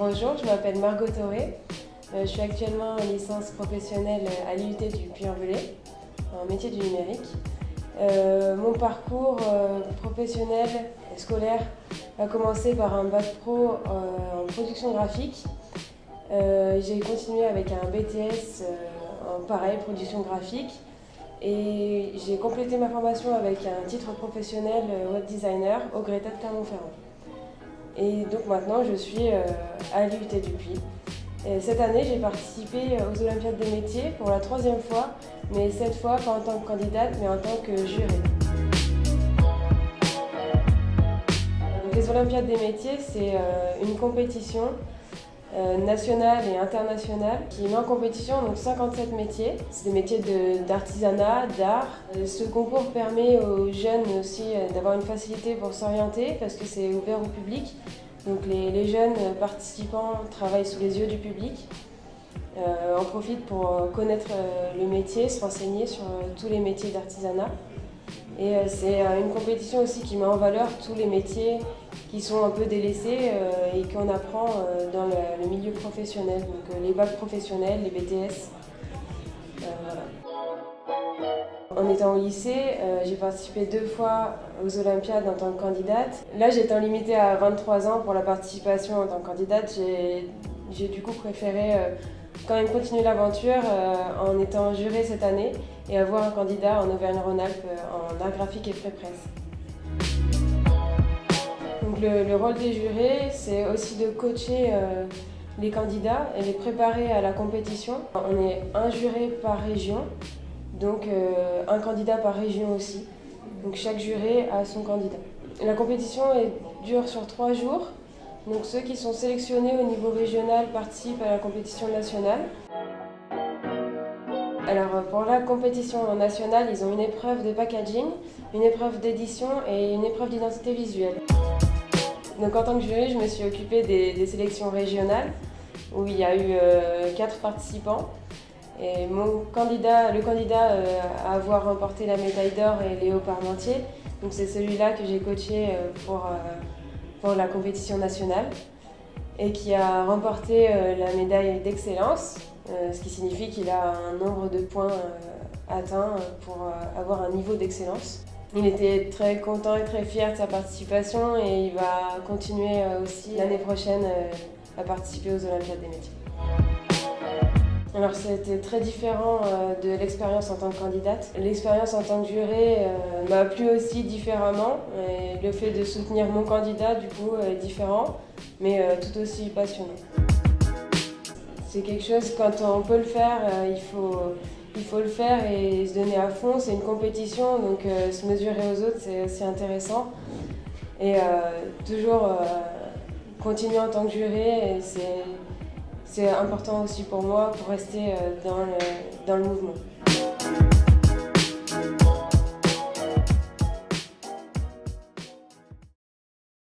Bonjour, je m'appelle Margot Thoré. Je suis actuellement en licence professionnelle à l'IUT du Puy-en-Velay, en métier du numérique. Mon parcours professionnel et scolaire a commencé par un bac pro en production graphique. J'ai continué avec un BTS en pareil, production graphique. Et j'ai complété ma formation avec un titre professionnel web designer au Greta de Clermont-Ferrand. Et donc maintenant je suis à l'IUT du Puy. Et cette année j'ai participé aux Olympiades des métiers pour la 3e fois, mais cette fois pas en tant que candidate mais en tant que jurée. Donc, les Olympiades des métiers c'est une compétition nationale et internationale qui met en compétition donc 57 métiers. C'est des métiers d'artisanat, d'art. Ce concours permet aux jeunes aussi d'avoir une facilité pour s'orienter parce que c'est ouvert au public. Donc les jeunes participants travaillent sous les yeux du public. En profitent pour connaître le métier, se renseigner sur tous les métiers d'artisanat. Et c'est une compétition aussi qui met en valeur tous les métiers qui sont un peu délaissés et qu'on apprend dans le milieu professionnel, donc les bacs professionnels, les BTS. Voilà. En étant au lycée, j'ai participé 2 fois aux Olympiades en tant que candidate. Là, j'étant limitée à 23 ans pour la participation en tant que candidate, j'ai du coup préféré quand même continuer l'aventure en étant jurée cette année et avoir un candidat en Auvergne-Rhône-Alpes en art graphique et pré-presse. Donc le rôle des jurés, c'est aussi de coacher les candidats et les préparer à la compétition. On est un juré par région, donc un candidat par région aussi. Donc chaque juré a son candidat. La compétition dure sur 3 jours. Donc ceux qui sont sélectionnés au niveau régional participent à la compétition nationale. Alors pour la compétition nationale, ils ont une épreuve de packaging, une épreuve d'édition et une épreuve d'identité visuelle. Donc en tant que jury, je me suis occupée des sélections régionales où il y a eu 4 participants. Et le candidat à avoir remporté la médaille d'or est Léo Parmentier. Donc c'est celui-là que j'ai coaché pour la compétition nationale et qui a remporté la médaille d'excellence, ce qui signifie qu'il a un nombre de points atteint pour avoir un niveau d'excellence. Il était très content et très fier de sa participation et il va continuer aussi l'année prochaine à participer aux Olympiades des métiers. Alors c'était très différent de l'expérience en tant que candidate. L'expérience en tant que jurée m'a plu aussi différemment. Et le fait de soutenir mon candidat du coup est différent, mais tout aussi passionnant. C'est quelque chose, quand on peut le faire, il faut le faire et se donner à fond. C'est une compétition, donc se mesurer aux autres c'est aussi intéressant. Et toujours continuer en tant que jurée, c'est important aussi pour moi pour rester dans le mouvement.